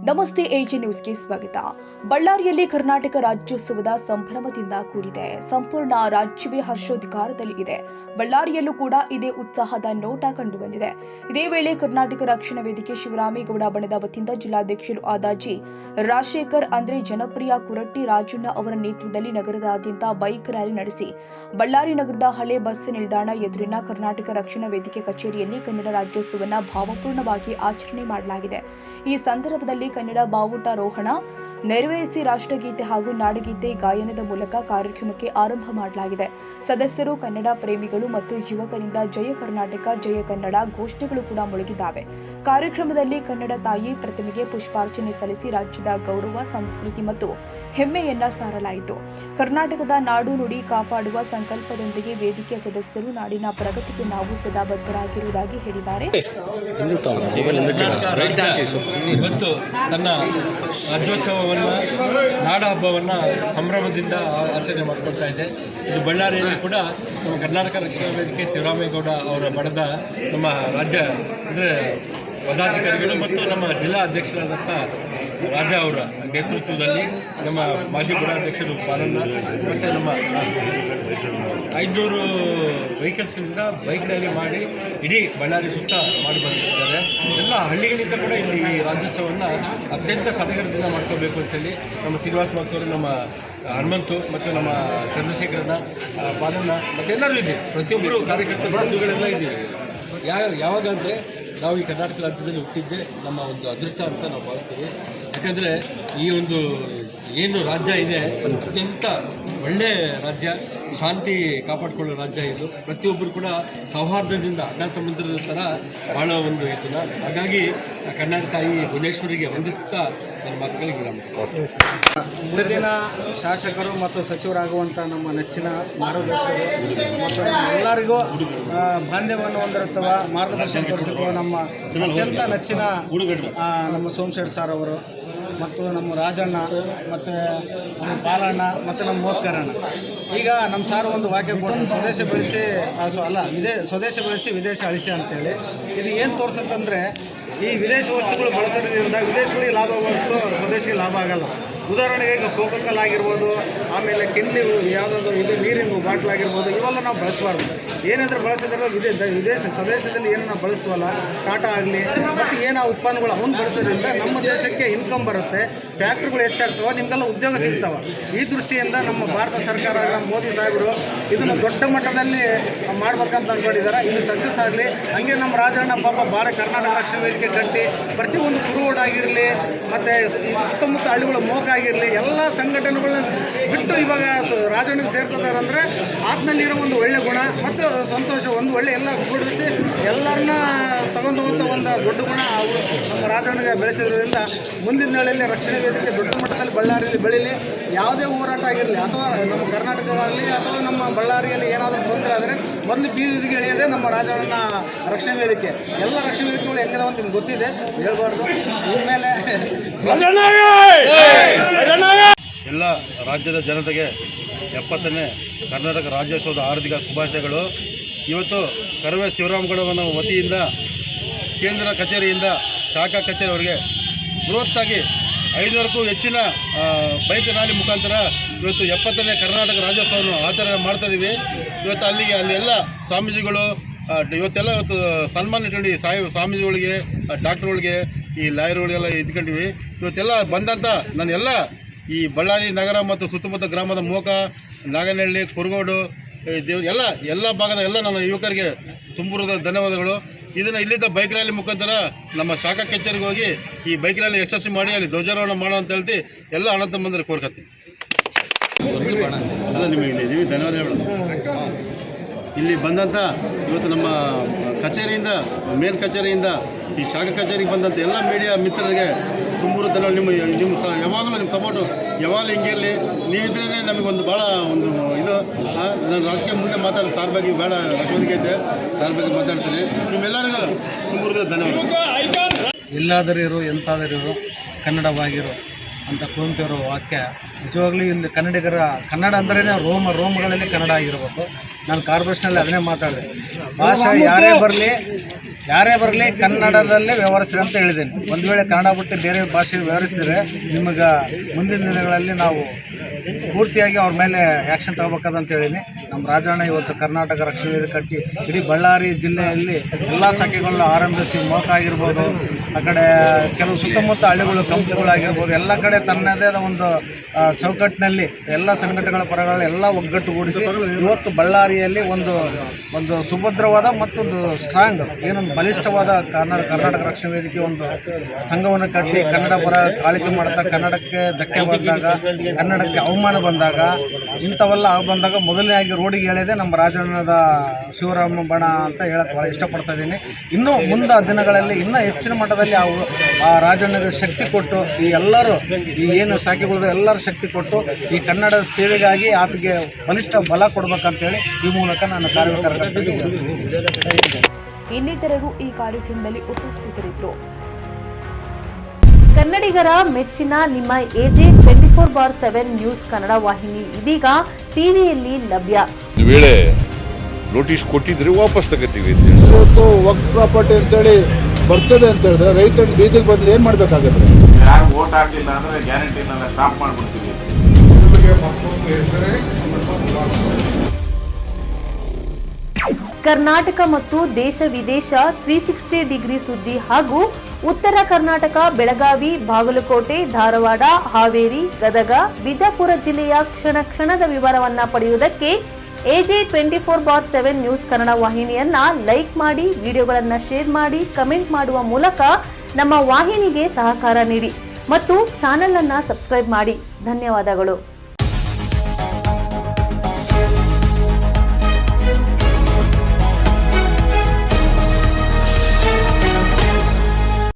ನಮಸ್ತೆ ಎಜೆ ನ್ಯೂಸ್ಗೆ ಸ್ವಾಗತ. ಬಳ್ಳಾರಿಯಲ್ಲಿ ಕರ್ನಾಟಕ ರಾಜ್ಯೋತ್ಸವದ ಸಂಭ್ರಮದಿಂದ ಕೂಡಿದೆ. ಸಂಪೂರ್ಣ ರಾಜ್ಯವೇ ಹರ್ಷೋದ್ಗಾರದಲ್ಲಿ ಇದೆ. ಬಳ್ಳಾರಿಯಲ್ಲೂ ಕೂಡ ಇದೇ ಉತ್ಸಾಹದ ನೋಟ ಕಂಡುಬಂದಿದೆ. ಇದೇ ವೇಳೆ ಕರ್ನಾಟಕ ರಕ್ಷಣಾ ವೇದಿಕೆ ಶಿವರಾಮೇಗೌಡ ಬಣದ ವತಿಯಿಂದ ಜಿಲ್ಲಾಧ್ಯಕ್ಷರು ಆದ ಜಿ ರಾಜಶೇಖರ್ ಅಂದ್ರೆ ಜನಪ್ರಿಯ ಕುರಟ್ಟಿ ರಾಜಣ್ಣ ಅವರ ನೇತೃತ್ವದಲ್ಲಿ ನಗರದಾದ್ಯಂತ ಬೈಕ್ ರ್ಯಾಲಿ ನಡೆಸಿ ಬಳ್ಳಾರಿ ನಗರದ ಹಳೆ ಬಸ್ ನಿಲ್ದಾಣ ಎದುರಿನ ಕರ್ನಾಟಕ ರಕ್ಷಣಾ ವೇದಿಕೆ ಕಚೇರಿಯಲ್ಲಿ ಕನ್ನಡ ರಾಜ್ಯೋತ್ಸವವನ್ನು ಭಾವಪೂರ್ಣವಾಗಿ ಆಚರಣೆ ಮಾಡಲಾಗಿದೆ. ಈ ಸಂದರ್ಭದಲ್ಲಿ ಕನ್ನಡ ಬಾವುಟಾರೋಹಣ ನೆರವೇರಿಸಿ ರಾಷ್ಟ್ರಗೀತೆ ಹಾಗೂ ನಾಡಗೀತೆ ಗಾಯನದ ಮೂಲಕ ಕಾರ್ಯಕ್ರಮಕ್ಕೆ ಆರಂಭ ಮಾಡಲಾಗಿದೆ. ಸದಸ್ಯರು, ಕನ್ನಡ ಪ್ರೇಮಿಗಳು ಮತ್ತು ಯುವಕರಿಂದ ಜಯ ಕರ್ನಾಟಕ, ಜಯ ಕನ್ನಡ ಘೋಷಣೆಗಳು ಕೂಡ ಮೊಳಗಿದ್ದಾವೆ. ಕಾರ್ಯಕ್ರಮದಲ್ಲಿ ಕನ್ನಡ ತಾಯಿ ಪ್ರತಿಮೆಗೆ ಪುಷ್ಪಾರ್ಚನೆ ಸಲ್ಲಿಸಿ ರಾಜ್ಯದ ಗೌರವ, ಸಂಸ್ಕೃತಿ ಮತ್ತು ಹೆಮ್ಮೆಯನ್ನ ಸಾರಲಾಯಿತು. ಕರ್ನಾಟಕದ ನಾಡು ನುಡಿ ಕಾಪಾಡುವ ಸಂಕಲ್ಪದೊಂದಿಗೆ ವೇದಿಕೆಯ ಸದಸ್ಯರು ನಾಡಿನ ಪ್ರಗತಿಗೆ ನಾವು ಸದಾ ಬದ್ಧರಾಗಿರುವುದಾಗಿ ಹೇಳಿದ್ದಾರೆ. ಇವತ್ತು ತನ್ನ ರಾಜ್ಯೋತ್ಸವವನ್ನು, ನಾಡ ಹಬ್ಬವನ್ನು ಸಂಭ್ರಮದಿಂದ ಆಚರಣೆ ಮಾಡಿಕೊಳ್ತಾ ಇದೆ. ಇದು ಬಳ್ಳಾರಿಯಲ್ಲಿ ಕೂಡ ನಮ್ಮ ಕರ್ನಾಟಕ ರಕ್ಷಣಾ ವೇದಿಕೆ ಶಿವರಾಮೇಗೌಡ ಅವರ ಬಣದ ನಮ್ಮ ರಾಜ್ಯ ಅಂದರೆ ಪದಾಧಿಕಾರಿಗಳು ಮತ್ತು ನಮ್ಮ ಜಿಲ್ಲಾ ಅಧ್ಯಕ್ಷರಾದಂಥ ರಾಜ ಅವರ ನೇತೃತ್ವದಲ್ಲಿ ನಮ್ಮ ಮಾಜಿ ಗುಣಾಧ್ಯಕ್ಷರು ಪಾಲನ್ನ ಮತ್ತು ನಮ್ಮ 500 ವೆಹಿಕಲ್ಸ್ನಿಂದ ಬೈಕ್ ರ್ಯಾಲಿ ಮಾಡಿ ಇಡೀ ಬಳ್ಳಾರಿ ಸುತ್ತ ಮಾಡಿ ಬಂದಿದ್ದಾರೆ. ಎಲ್ಲ ಹಳ್ಳಿಗಳಿಂದ ಕೂಡ ಇಲ್ಲಿ ಈ ರಾಜ್ಯೋತ್ಸವವನ್ನು ಅತ್ಯಂತ ಸಡಗರದಿಂದ ಮಾಡ್ಕೋಬೇಕು ಅಂತೇಳಿ ನಮ್ಮ ಶ್ರೀನಿವಾಸ ಭಕ್ತರು, ನಮ್ಮ ಹನುಮಂತು ಮತ್ತು ನಮ್ಮ ಚಂದ್ರಶೇಖರನ ಪಾಲನ್ನ ಮತ್ತು ಎಲ್ಲರೂ ಇದ್ದೀವಿ. ಪ್ರತಿಯೊಬ್ಬರು ಕಾರ್ಯಕರ್ತರು ಬಂಧುಗಳೆಲ್ಲ ಇದ್ದೀವಿ. ಯಾವಾಗ ಅಂದರೆ ನಾವು ಈ ಕರ್ನಾಟಕ ರಾಜ್ಯದಲ್ಲಿ ಹುಟ್ಟಿದ್ದೆ ನಮ್ಮ ಒಂದು ಅದೃಷ್ಟ ಅಂತ ನಾವು ಭಾವಿಸ್ತೀವಿ. ಯಾಕಂದರೆ ಈ ಒಂದು ಏನು ರಾಜ್ಯ ಇದೆ ಅತ್ಯಂತ ಒಳ್ಳೆಯ ರಾಜ್ಯ, ಶಾಂತಿ ಕಾಪಾಡಿಕೊಳ್ಳೋ ರಾಜ್ಯ ಇದು. ಪ್ರತಿಯೊಬ್ಬರು ಕೂಡ ಸೌಹಾರ್ದದಿಂದ ಅಣ್ಣ ತಮ್ಮಂದಿರ ಥರ ಭಾಳ ಒಂದು ಇದನ್ನು. ಹಾಗಾಗಿ ಕರ್ನಾಟಕ ತಾಯಿ ಭುವನೇಶ್ವರಿಗೆ ವಂದಿಸ್ತಾ ನನ್ನ ಮಾತುಗಳಿಗೆ ವಿರಾಮ. ಮುಂದಿನ ಶಾಸಕರು ಮತ್ತು ಸಚಿವರಾಗುವಂಥ ನಮ್ಮ ನೆಚ್ಚಿನ ಮಾರ್ಗದರ್ಶಕರು ಮತ್ತು ಎಲ್ಲರಿಗೂ ಬಾಂಧವ್ಯವನ್ನು ಹೊಂದಿರುತ್ತವ ಮಾರ್ಗದರ್ಶನ ತೋರಿಸುತ್ತವ ನಮ್ಮ ಅತ್ಯಂತ ನೆಚ್ಚಿನ ನಮ್ಮ ಸೋಮಶೇಖರ್ ಸರ್ ಅವರು ಮತ್ತು ನಮ್ಮ ರಾಜಣ್ಣ ಮತ್ತು ನಮ್ಮ ಪಾಲಣ್ಣ ಮತ್ತು ನಮ್ಮ ಮೋತ್ಕರಣ್ಣ. ಈಗ ನಮ್ಮ ಸಾರು ಒಂದು ವಾಕ್ಯ ಕೊಟ್ಟು ಸ್ವದೇಶ ಬೆಳೆಸಿ ಸ್ವದೇಶ ಬೆಳೆಸಿ ವಿದೇಶ ಅಳಿಸಿ ಅಂತೇಳಿ. ಇದು ಏನು ತೋರಿಸುತ್ತಂದರೆ ಈ ವಿದೇಶ ವಸ್ತುಗಳು ಬಳಸೋದ್ರಿಂದ ವಿದೇಶಗಳಿಗೆ ಲಾಭ ಹೊರತು ಸ್ವದೇಶಿಗೆ ಲಾಭ ಆಗಲ್ಲ. ಉದಾಹರಣೆಗೆ ಈಗ ಕೋಕಲ್ ಆಗಿರ್ಬೋದು, ಆಮೇಲೆ ಕಿಂಡಿ ಯಾವುದಾದ್ರು ಇದು ನೀರಿನ ಬಾಟ್ಲ್ ಆಗಿರ್ಬೋದು, ಇವೆಲ್ಲ ನಾವು ಬಳಸಬಾರ್ದು. ಏನಾದರೂ ಬಳಸಿದ್ರೆ ವಿದೇಶ ಸ್ವದೇಶದಲ್ಲಿ ಏನು ನಾವು ಬಳಸ್ತೀವಲ್ಲ, ಟಾಟಾ ಆಗಲಿ ಮತ್ತು ಏನು ಆ ಉತ್ಪನ್ನಗಳು ಅವನ್ನ ಬಳಸೋದ್ರಿಂದ ನಮ್ಮ ದೇಶಕ್ಕೆ ಇನ್ಕಮ್ ಬರುತ್ತೆ, ಫ್ಯಾಕ್ಟ್ರಿಗಳು ಹೆಚ್ಚಾಗ್ತವೆ, ನಿಮಗೆಲ್ಲ ಉದ್ಯೋಗ ಸಿಗ್ತವೆ. ಈ ದೃಷ್ಟಿಯಿಂದ ನಮ್ಮ ಭಾರತ ಸರ್ಕಾರ, ನಮ್ಮ ಮೋದಿ ಸಾಹೇಬರು ಇದನ್ನು ದೊಡ್ಡ ಮಟ್ಟದಲ್ಲಿ ಮಾಡ್ಬೇಕಂತ ಅಂದ್ಕೊಂಡಿದ್ದಾರೆ. ಇದು ಸಕ್ಸಸ್ ಆಗಲಿ. ಹಾಗೆ ನಮ್ಮ ರಾಜಣ್ಣ ಪಾಪ ಭಾಳ ಕರ್ನಾಟಕ ರಕ್ಷಣಾ ವೇದಿಕೆ ಕಟ್ಟಿ ಪ್ರತಿಯೊಂದು ಕುರುಗೋಡ್ ಆಗಿರಲಿ ಮತ್ತು ಸುತ್ತಮುತ್ತ ಹಳ್ಳಿಗಳ ಮೋಕ ಆಗಿರಲಿ ಎಲ್ಲ ಸಂಘಟನೆಗಳನ್ನ ಬಿಟ್ಟು ಇವಾಗ ರಾಜಣ್ಣಗೆ ಸೇರ್ಕೋತಾರೆ ಅಂದರೆ ಆತ್ಮಲ್ಲಿರೋ ಒಂದು ಒಳ್ಳೆ ಗುಣ ಮತ್ತು ಸಂತೋಷ, ಒಂದು ಒಳ್ಳೆ ಎಲ್ಲ ಕೂಡಿಸಿ ಎಲ್ಲರನ್ನ ತಗೊಂಡೋಗುವಂಥ ಒಂದು ದೊಡ್ಡ ಗುಣ ಅವರು ನಮ್ಮ ರಾಜಣ್ಣಗೆ ಬೆಳೆಸಿದ್ರಿಂದ ಮುಂದಿನ ದಿನಗಳಲ್ಲಿ ರಕ್ಷಣಾ ವೇದಿಕೆ ದೊಡ್ಡ ಮಟ್ಟದಲ್ಲಿ ಬಳ್ಳಾರಿಯಲ್ಲಿ ಬೆಳೀಲಿ. ಯಾವುದೇ ಹೋರಾಟ ಆಗಿರಲಿ ಅಥವಾ ನಮ್ಮ ಕರ್ನಾಟಕದಾಗಲಿ ಅಥವಾ ನಮ್ಮ ಬಳ್ಳಾರಿಯಲ್ಲಿ ಏನಾದರೂ ತೊಂದರೆ ಆದರೆ ಮೊದಲು ಬೀದಿಗೆ ಇಳಿಯೋದೇ ನಮ್ಮ ರಾಜಣ್ಣನ ರಕ್ಷಣಾ ವೇದಿಕೆ. ಎಲ್ಲ ರಕ್ಷಣಾ ವೇದಿಕೆಗಳು ಹೆಂಗಿದಾವೆ ಅಂತ ನಿಮ್ಗೆ ಗೊತ್ತಿದೆ, ಹೇಳ್ಬಾರ್ದು. ಇನ್ಮೇಲೆ ಎಲ್ಲ ರಾಜ್ಯದ ಜನತೆಗೆ 70ನೇ ಕರ್ನಾಟಕ ರಾಜ್ಯೋತ್ಸವದ ಹಾರ್ದಿಕ ಶುಭಾಶಯಗಳು. ಇವತ್ತು ಕರವೇ ಶಿವರಾಮೇಗೌಡನ ವತಿಯಿಂದ ಕೇಂದ್ರ ಕಚೇರಿಯಿಂದ ಶಾಖಾ ಕಚೇರಿವರೆಗೆ ಬೃಹತ್ತಾಗಿ 500ಕ್ಕೂ ಹೆಚ್ಚಿನ ಬೈಕ್ ರ್ಯಾಲಿ ಮುಖಾಂತರ ಇವತ್ತು 70ನೇ ಕರ್ನಾಟಕ ರಾಜ್ಯೋತ್ಸವವನ್ನು ಆಚರಣೆ ಮಾಡ್ತಾಯಿದ್ದೀವಿ. ಇವತ್ತು ಅಲ್ಲೆಲ್ಲ ಸ್ವಾಮೀಜಿಗಳು ಇವತ್ತು ಸನ್ಮಾನ ಇಟ್ಕೊಂಡು ಸ್ವಾಮೀಜಿಗಳಿಗೆ, ಡಾಕ್ಟ್ರುಗಳಿಗೆ, ಈ ಲಾಯರ್ಗಳಿಗೆಲ್ಲ ಇದ್ಕೊಂಡಿವಿ. ಇವತ್ತೆಲ್ಲ ಬಂದಂಥ ನಾನೆಲ್ಲ ಈ ಬಳ್ಳಾರಿ ನಗರ ಮತ್ತು ಸುತ್ತಮುತ್ತ ಗ್ರಾಮದ ಮೋಕ, ನಾಗನಹಳ್ಳಿ, ಕುರುಗೋಡು, ಎಲ್ಲ ಭಾಗದ ಎಲ್ಲ ನನ್ನ ಯುವಕರಿಗೆ ತುಂಬುರದ ಧನ್ಯವಾದಗಳು. ಇದನ್ನು ಇಲ್ಲಿದ್ದ ಬೈಕ್ ರ್ಯಾಲಿ ಮುಖಾಂತರ ನಮ್ಮ ಶಾಖಾ ಕಚೇರಿಗೆ ಹೋಗಿ ಈ ಬೈಕ್ ರ್ಯಾಲಿ ಯಶಸ್ವಿ ಮಾಡಿ ಅಲ್ಲಿ ಧ್ವಜಾರೋಹಣ ಮಾಡೋ ಅಂತ ಹೇಳ್ತಿ ಎಲ್ಲ ಅಣ್ಣ ತಮ್ಮಂದಿರ ಕೋರ್ಕತ್ತೀನಿ. ಅಲ್ಲ ನಿಮಗೆ ಧನ್ಯವಾದಗಳು. ಇಲ್ಲಿ ಬಂದಂಥ ಇವತ್ತು ನಮ್ಮ ಕಚೇರಿಯಿಂದ, ಮೇನ್ ಕಚೇರಿಯಿಂದ ಈ ಶಾಖಾ ಕಚೇರಿಗೆ ಬಂದಂಥ ಎಲ್ಲ ಮೀಡಿಯಾ ಮಿತ್ರರಿಗೆ ತುಂಬೂರು ಧನ್ಯವಾದ. ನಿಮ್ಮ ಯಾವಾಗಲೂ ನಿಮ್ಮ ಸಪೋರ್ಟು ಯಾವಾಗಲೂ ಹಿಂಗಿರಲಿ. ನೀವಿದ್ರೇ ನಮಗೊಂದು ಭಾಳ ಒಂದು ಇದು. ನಾನು ರಾಜಕೀಯ ಮುಂದೆ ಮಾತಾಡೋ ಸಾರ್ ಬಗ್ಗೆ ಬೇಡ, ರಕ್ಷಣೆಗೆ ಐತೆ ಸಾರ್ ಬಗ್ಗೆ ಮಾತಾಡ್ತೀನಿ. ನಿಮ್ಮೆಲ್ಲರಿಗೂ ತುಂಬೂರು ಧನ್ಯವಾದ. ಎಲ್ಲಾದರಿರು ಎಂತಾದರಿರು ಕನ್ನಡವಾಗಿರು ಅಂತ ಕುವೆಂಪುರವರ ವಾಕ್ಯ ನಿಜವಾಗ್ಲೂ ಇಲ್ಲಿ ಕನ್ನಡ ಅಂದ್ರೇ ರೋಮಗಳಲ್ಲಿ ಕನ್ನಡ ಆಗಿರಬೇಕು. ನಾನು ಕಾರ್ಪೊರೇಷನಲ್ಲಿ ಅದನ್ನೇ ಮಾತಾಡಿದೆ. ಭಾಷೆ ಯಾರೇ ಬರಲಿ ಯಾರೇ ಬರಲಿ ಕನ್ನಡದಲ್ಲೇ ವ್ಯವಹರಿಸ್ರಿ ಅಂತ ಹೇಳಿದ್ದೇನೆ. ಒಂದು ವೇಳೆ ಕನ್ನಡ ಬಿಟ್ಟು ಬೇರೆ ಭಾಷೆ ವ್ಯವಹರಿಸಿದರೆ ನಿಮಗೆ ಮುಂದಿನ ದಿನಗಳಲ್ಲಿ ನಾವು ಪೂರ್ತಿಯಾಗಿ ಅವ್ರ ಮೇಲೆ ಆ್ಯಕ್ಷನ್ ತಗೋಬೇಕಂತ ಹೇಳಿನಿ. ನಮ್ಮ ರಾಜಣ್ಣ ಇವತ್ತು ಕರ್ನಾಟಕ ರಕ್ಷಣಾ ವೇದಿಕೆ ಕಟ್ಟಿ ಇಡೀ ಬಳ್ಳಾರಿ ಜಿಲ್ಲೆಯಲ್ಲಿ ಎಲ್ಲ ಶಾಖೆಗಳನ್ನ ಆರಂಭಿಸಿ ಮೋಕ ಆಗಿರ್ಬೋದು, ಆ ಕಡೆ ಕೆಲವು ಸುತ್ತಮುತ್ತ ಹಳ್ಳಿಗಳು ಕಂಪ್ನಿಗಳಾಗಿರ್ಬೋದು, ಎಲ್ಲ ಕಡೆ ತನ್ನದೇ ಆದ ಒಂದು ಚೌಕಟ್ಟಿನಲ್ಲಿ ಎಲ್ಲ ಸಂಘಟನೆಗಳ ಪರಗಳ ಎಲ್ಲ ಒಗ್ಗಟ್ಟುಗೂಡಿಸಿ ಇವತ್ತು ಬಳ್ಳಾರಿಯಲ್ಲಿ ಒಂದು ಸುಭದ್ರವಾದ ಮತ್ತೊಂದು ಸ್ಟ್ರಾಂಗ್ ಏನೊಂದು ಬಲಿಷ್ಠವಾದ ಕರ್ನಾಟಕ ರಕ್ಷಣಾ ವೇದಿಕೆ ಒಂದು ಸಂಘವನ್ನು ಕಟ್ಟಿ ಕನ್ನಡ ಪರ ಕಾಳಜಿ ಮಾಡ್ತಾ, ಕನ್ನಡಕ್ಕೆ ಧಕ್ಕೆ ಬಂದಾಗ, ಕನ್ನಡಕ್ಕೆ ಅವಮಾನ ಬಂದಾಗ, ಇಂಥವೆಲ್ಲ ಬಂದಾಗ ಮೊದಲನೇಯಾಗಿ ರೋಡಿಗೆ ಹೇಳಿದೆ ನಮ್ಮ ರಾಜಣ್ಣದ ಶಿವರಾಮ ಬಣ ಅಂತ ಹೇಳಕ್ಕೆ ಭಾಳ ಇಷ್ಟಪಡ್ತಾ ಇದ್ದೀನಿ. ಇನ್ನೂ ಮುಂದೆ ದಿನಗಳಲ್ಲಿ ಇನ್ನೂ ಹೆಚ್ಚಿನ ಮಟ್ಟದಲ್ಲಿ ಆ ರಾಜಣ್ಣಗೆ ಶಕ್ತಿ ಕೊಟ್ಟು ಈ ಎಲ್ಲರೂ ಈ ಏನು ಶಾಖೆಗಳದ್ದು ಎಲ್ಲರೂ ಶಕ್ತಿ ಕೊಟ್ಟು ಈ ಕನ್ನಡದ ಸೇವೆಗಾಗಿ ಆತಗೆ ಬಲಿಷ್ಠ ಬಲ ಕೊಡಬೇಕಂತೇಳಿ ಈ ಮೂಲಕ ನಾನು ಕಾರ್ಯಕರ್ತರಿಗೆ ಇನ್ನಿತರರು ಈ ಕಾರ್ಯಕ್ರಮದಲ್ಲಿ ಉಪಸ್ಥಿತರಿದ್ದರು. ಕನ್ನಡಿಗರ ಮೆಚ್ಚಿನ ನಿಮ್ಮ AJ 24/7 ನ್ಯೂಸ್ ಕನ್ನಡ ವಾಹಿನಿ ಇದೀಗ ಟಿವಿಯಲ್ಲಿ ಲಭ್ಯ. ಒಂದು ವೇಳೆ ನೋಟಿಸ್ ಕೊಟ್ಟಿದ್ರೆ ವಾಪಸ್ ತಗೋತೀವಿ. ಇವತ್ತು ವಕ್ಫ್ ಪ್ರಾಪರ್ಟಿ ಅಂತೇಳಿ ಬರ್ತದೆ ಅಂತ ಹೇಳಿದ್ರೆ ರೈತರು ಬೀದಿಗೆ ಬಂದ್ರೆ ಏನು ಮಾಡಬೇಕಾಗುತ್ತೆ? ಯಾರು ವೋಟ್ ಹಾಕಿಲ್ಲ ಅಂದರೆ ಗ್ಯಾರಂಟಿನೆಲ್ಲ ಸ್ಟಾಪ್ ಮಾಡಿಬಿಡ್ತೀವಿ. ಕರ್ನಾಟಕ ಮತ್ತು ದೇಶ ವಿದೇಶ 360 ಡಿಗ್ರಿ ಸುದ್ದಿ ಹಾಗೂ ಉತ್ತರ ಕರ್ನಾಟಕ ಬೆಳಗಾವಿ, ಬಾಗಲಕೋಟೆ, ಧಾರವಾಡ, ಹಾವೇರಿ, ಗದಗ, ಬಿಜಾಪುರ ಜಿಲ್ಲೆಯ ಕ್ಷಣ ಕ್ಷಣದ ವಿವರವನ್ನ ಪಡೆಯುವುದಕ್ಕೆ AJ 24/7 ನ್ಯೂಸ್ ಕನ್ನಡ ವಾಹಿನಿಯನ್ನ ಲೈಕ್ ಮಾಡಿ, ವಿಡಿಯೋಗಳನ್ನ ಶೇರ್ ಮಾಡಿ, ಕಮೆಂಟ್ ಮಾಡುವ ಮೂಲಕ ನಮ್ಮ ವಾಹಿನಿಗೆ ಸಹಕಾರ ನೀಡಿ ಮತ್ತು ಚಾನೆಲ್ ಅನ್ನ ಸಬ್ಸ್ಕ್ರೈಬ್ ಮಾಡಿ. ಧನ್ಯವಾದಗಳು.